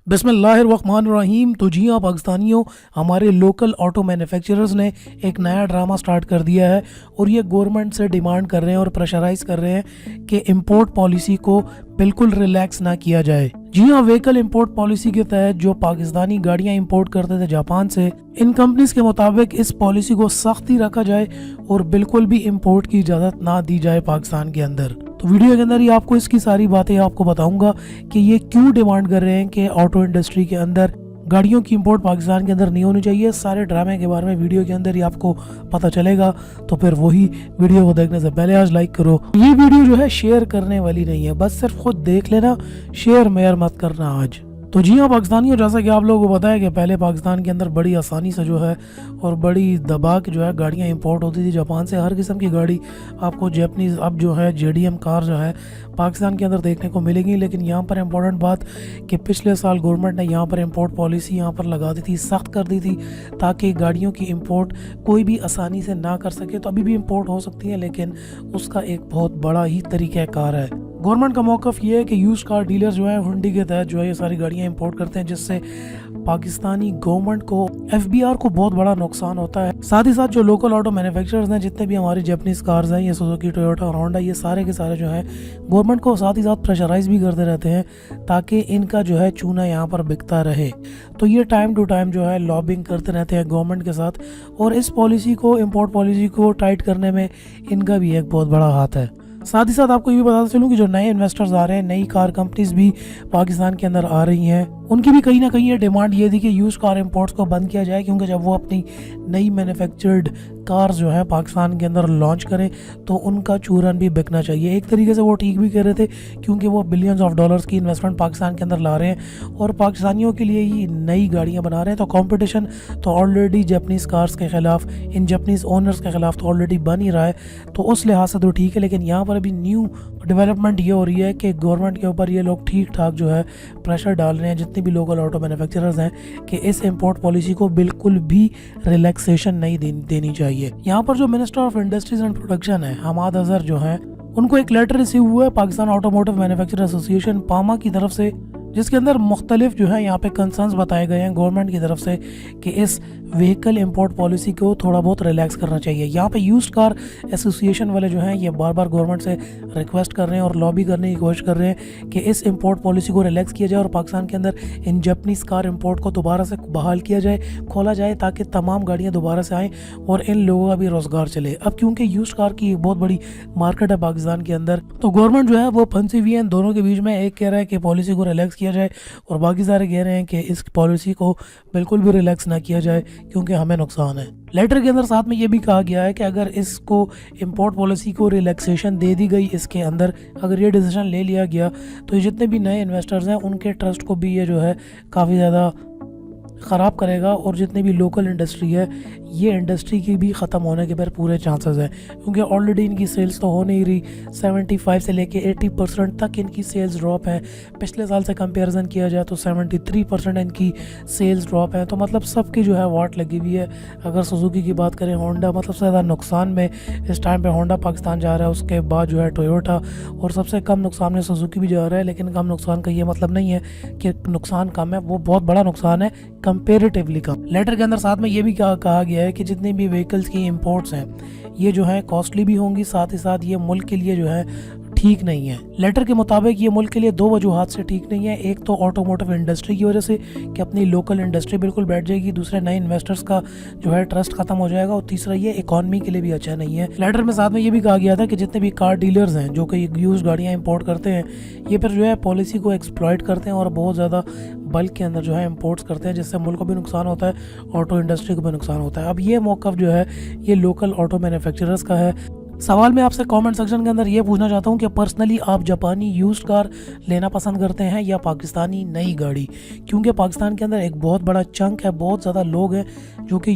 बिस्मिल्लाहिर्रहमानिर्रहीम। तो जी हाँ पाकिस्तानियों, हमारे लोकल ऑटो मैन्युफैक्चरर्स ने एक नया ड्रामा स्टार्ट कर दिया है और ये गवर्नमेंट से डिमांड कर रहे हैं और प्रेशराइज कर रहे हैं कि इंपोर्ट पॉलिसी को बिल्कुल रिलैक्स ना किया जाए। जी हाँ, व्हीकल इंपोर्ट पॉलिसी के तहत जो पाकिस्तानी गाड़ियां इंपोर्ट करते थे जापान से, इन कंपनीज के मुताबिक इस पॉलिसी को सख्ती रखा जाए और बिल्कुल भी इंपोर्ट की इजाज़त ना दी जाए पाकिस्तान के अंदर। तो वीडियो के अंदर ही आपको इसकी सारी बातें आपको बताऊंगा कि ये क्यों डिमांड कर रहे हैं कि ऑटो इंडस्ट्री के अंदर गाड़ियों की इंपोर्ट पाकिस्तान के अंदर नहीं होनी चाहिए। सारे ड्रामे के बारे में वीडियो के अंदर ही आपको पता चलेगा। तो फिर वही वीडियो को देखने से पहले आज लाइक करो। ये वीडियो जो है शेयर करने वाली नहीं है, बस सिर्फ खुद देख लेना, शेयर मेयर मत करना आज। तो जी हाँ पाकिस्तानियों, जैसा कि आप लोगों को पता है कि पहले पाकिस्तान के अंदर बड़ी आसानी से जो है और बड़ी दबा के जो है गाड़ियाँ इंपोर्ट होती थी जापान से। हर किस्म की गाड़ी आपको जैपनीज़ अब जो है जेडीएम कार जो है पाकिस्तान के अंदर देखने को मिलेगी। लेकिन यहाँ पर इम्पोर्टेंट बात कि पिछले साल गवर्नमेंट ने यहाँ पर इंपोर्ट पॉलिसी यहाँ पर लगा दी थी, सख्त कर दी थी, ताकि गाड़ियों की इंपोर्ट कोई भी आसानी से ना कर सके। तो अभी भी इंपोर्ट हो सकती है, लेकिन उसका एक बहुत बड़ा ही तरीक़ाकार है। गवर्नमेंट का मौक़िफ़ ये है कि यूज़ कार डीलर जो है हुंडी के तहत जो है ये सारी गाड़ियाँ इंपोर्ट करते हैं, जिससे पाकिस्तानी गवर्नमेंट को, एफबीआर को बहुत बड़ा नुकसान होता है। साथ ही साथ जो लोकल ऑटो मैन्युफैक्चरर्स हैं, जितने भी हमारी जापानीज़ कार्स हैं, ये सुजुकी, टोयोटा और होंडा, ये सारे के सारे जो है गवर्नमेंट को साथ ही साथ प्रेशराइज भी करते रहते हैं ताकि इनका जो है चूना यहाँ पर बिकता रहे। तो ये टाइम टू टाइम जो है लॉबिंग करते रहते हैं गवर्नमेंट के साथ, और इस पॉलिसी को, इंपोर्ट पॉलिसी को टाइट करने में इनका भी एक बहुत बड़ा हाथ है। साथ ही साथ आपको ये भी बताता चलूँ कि जो नए इन्वेस्टर्स आ रहे हैं, नई कार कंपनीज भी पाकिस्तान के अंदर आ रही हैं, उनकी भी कहीं ना कहीं ये डिमांड ये थी कि यूज़ कार इंपोर्ट्स को बंद किया जाए, क्योंकि जब वो अपनी नई मैन्युफैक्चर्ड कार जो है पाकिस्तान के अंदर लॉन्च करें तो उनका चूरन भी बिकना चाहिए। एक तरीके से वो ठीक भी कर रहे थे, क्योंकि वो बिलियंस ऑफ डॉलर्स की इन्वेस्टमेंट पाकिस्तान के अंदर ला रहे हैं और पाकिस्तानियों के लिए ही नई गाड़ियाँ बना रहे हैं। तो कॉम्पिटिशन तो ऑलरेडी जापानीज़ कार्स के ख़िलाफ़, इन जापानीज़ ओनर्स के ख़िलाफ़ तो ऑलरेडी बन ही रहा है, तो उस लिहाज से तो ठीक है। लेकिन यहाँ पर अभी न्यू डेवलपमेंट ये हो रही है कि गवर्नमेंट के ऊपर ये लोग ठीक ठाक जो है प्रेशर डाल रहे हैं, जितने भी लोकल ऑटो मैन्युफैक्चरर्स हैं, कि इस इंपोर्ट पॉलिसी को बिल्कुल भी रिलैक्सेशन नहीं देनी चाहिए। यहाँ पर जो minister of industries and production है, हमाद अजहर जो है, उनको एक लेटर रिसीव हुआ है पाकिस्तान ऑटोमोटिव मैन्युफैक्चरर एसोसिएशन पामा की तरफ से, जिसके अंदर मुख्तलिफ जो है यहाँ पे कंसर्न्स बताए गए हैं गवर्नमेंट की तरफ से कि इस व्हीकल इंपोर्ट पॉलिसी को थोड़ा बहुत रिलैक्स करना चाहिए। यहाँ पे यूज्ड कार एसोसिएशन वाले जो हैं ये बार बार गवर्नमेंट से रिक्वेस्ट कर रहे हैं और लॉबी करने की कोशिश कर रहे हैं कि इस इंपोर्ट पॉलिसी को रिलैक्स किया जाए और पाकिस्तान के अंदर इन जापानीज़ कार इंपोर्ट को दोबारा से बहाल किया जाए, खोला जाए, ताकि तमाम गाड़ियाँ दोबारा से आएँ और इन लोगों का भी रोज़गार चले। अब क्योंकि यूज्ड कार की एक बहुत बड़ी मार्केट है पाकिस्तान के अंदर, तो गवर्नमेंट जो है वो फंसी हुई है इन दोनों के बीच में। एक कह रहा है कि पॉलिसी को रिलैक्स किया जाए और बाकी सारे कह रहे हैं कि इस पॉलिसी को बिल्कुल भी रिलैक्स ना किया जाए, क्योंकि हमें नुकसान है। लेटर के अंदर साथ में ये भी कहा गया है कि अगर इसको इंपोर्ट पॉलिसी को रिलैक्सेशन दे दी गई, इसके अंदर अगर ये डिसीजन ले लिया गया, तो जितने भी नए इन्वेस्टर्स हैं उनके ट्रस्ट को भी ये जो है काफ़ी ज़्यादा ख़राब करेगा, और जितनी भी लोकल इंडस्ट्री है, ये इंडस्ट्री की भी ख़त्म होने के फिर पूरे चांसेस हैं, क्योंकि ऑलरेडी इनकी सेल्स तो हो नहीं रही। 75 से लेके 80% तक इनकी सेल्स ड्रॉप है। पिछले साल से कंपैरिजन किया जाए तो 73% इनकी सेल्स ड्रॉप है। तो मतलब सबकी जो है वाट लगी हुई है। अगर सुजुकी की बात करें, होंडा मतलब ज़्यादा नुकसान में इस टाइम पे होंडा पाकिस्तान जा रहा है, उसके बाद जो है टोयोटा, और सबसे कम नुकसान में सुजुकी भी जा रहा है। लेकिन कम नुकसान का ये मतलब नहीं है कि नुकसान कम है, वो बहुत बड़ा नुकसान है कंपेरेटिवली कम। लेटर के अंदर साथ में ये भी कहा गया है कि जितने भी व्हीकल्स की इंपोर्ट्स हैं ये जो है कॉस्टली भी होंगी, साथ ही साथ ये मुल्क के लिए जो है ठीक नहीं है। लेटर के मुताबिक ये मुल्क के लिए दो वजूहात से ठीक नहीं है। एक तो ऑटोमोटिव इंडस्ट्री की वजह से कि अपनी लोकल इंडस्ट्री बिल्कुल बैठ जाएगी, दूसरे नए इन्वेस्टर्स का जो है ट्रस्ट खत्म हो जाएगा, और तीसरा ये इकॉनमी के लिए भी अच्छा नहीं है। लेटर में साथ में ये भी कहा गया था कि जितने भी कार डीलर्स हैं जो कि यूज्ड गाड़ियाँ इंपोर्ट करते हैं, ये फिर जो है पॉलिसी को एक्सप्लॉइट करते हैं और बहुत ज़्यादा बल्क के अंदर जो है इंपोर्ट्स करते हैं, जिससे मुल्क को भी नुकसान होता है, ऑटो इंडस्ट्री को भी नुकसान होता है। अब ये मौक़िफ़ जो है ये लोकल ऑटो मैन्युफैक्चरर्स का है। सवाल मैं आपसे कमेंट सेक्शन के अंदर ये पूछना चाहता हूँ कि पर्सनली आप जापानी यूज्ड कार लेना पसंद करते हैं या पाकिस्तानी नई गाड़ी? क्योंकि पाकिस्तान के अंदर एक बहुत बड़ा चंक है, बहुत ज़्यादा लोग हैं जो कि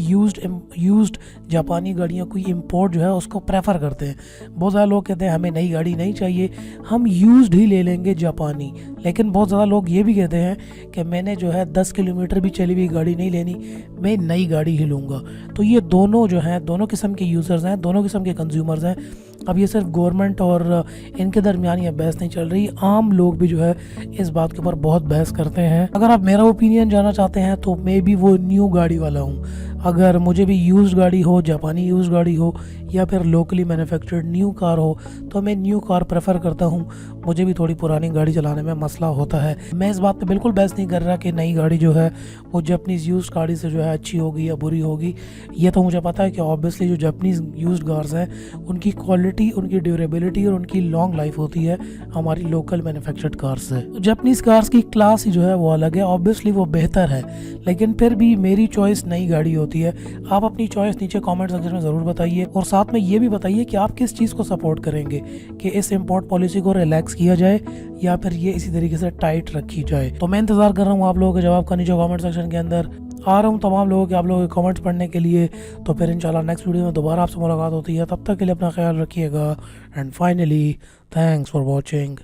यूज्ड जापानी गाड़ियों की इंपोर्ट जो है उसको प्रेफर करते हैं। बहुत ज़्यादा लोग कहते हैं हमें नई गाड़ी नहीं चाहिए, हम यूज्ड ही ले लेंगे जापानी। लेकिन बहुत ज़्यादा लोग ये भी कहते हैं कि मैंने जो है 10 किलोमीटर भी चली हुई गाड़ी नहीं लेनी, मैं नई गाड़ी ही लूँगा। तो ये दोनों जो हैं, दोनों किस्म के यूज़र्स हैं, दोनों किस्म के कंज्यूमर्स हैं। हैं। अब ये सिर्फ गवर्नमेंट और इनके दरमियान ये बहस नहीं चल रही, आम लोग भी जो है इस बात के ऊपर बहुत बहस करते हैं। अगर आप मेरा ओपिनियन जानना चाहते हैं तो मैं भी वो न्यू गाड़ी वाला हूँ। अगर मुझे भी यूज्ड गाड़ी हो, जापानी यूज्ड गाड़ी हो या फिर लोकली मैन्युफैक्चर्ड न्यू कार हो, तो मैं न्यू कार प्रेफर करता हूँ। मुझे भी थोड़ी पुरानी गाड़ी चलाने में मसला होता है। मैं इस बात पे बिल्कुल बहस नहीं कर रहा कि नई गाड़ी जो है वो जापानीज़ यूज्ड गाड़ी से जो है अच्छी होगी या बुरी होगी। ये तो मुझे पता है कि ऑब्वियसली जो जापानीज़ यूज्ड कार्स हैं उनकी क्वालिटी, उनकी ड्यूरेबिलिटी और उनकी लॉन्ग लाइफ होती है हमारी लोकल मैन्युफैक्चर्ड कार्स से। जापानीज़ कार्स की क्लास ही जो है वो अलग है, ऑब्वियसली वो बेहतर है, लेकिन फिर भी मेरी चॉइस नई गाड़ी होती है। आप अपनी चॉइस नीचे कमेंट सेक्शन में ज़रूर बताइए और साथ में ये भी बताइए कि आप किस चीज़ को सपोर्ट करेंगे, कि इस इम्पोर्ट पॉलिसी को रिलैक्स किया जाए या फिर ये इसी तरीके से टाइट रखी जाए। तो मैं इंतज़ार कर रहा हूँ आप लोगों के जवाब का नीचे कमेंट सेक्शन के अंदर। आ रहा हूँ तमाम लोगों के, आप लोगों के कमेंट्स पढ़ने के लिए। तो फिर इंशाल्लाह नेक्स्ट वीडियो में दोबारा आपसे मुलाकात होती है। तब तक के लिए अपना ख्याल रखिएगा and finally thanks for watching.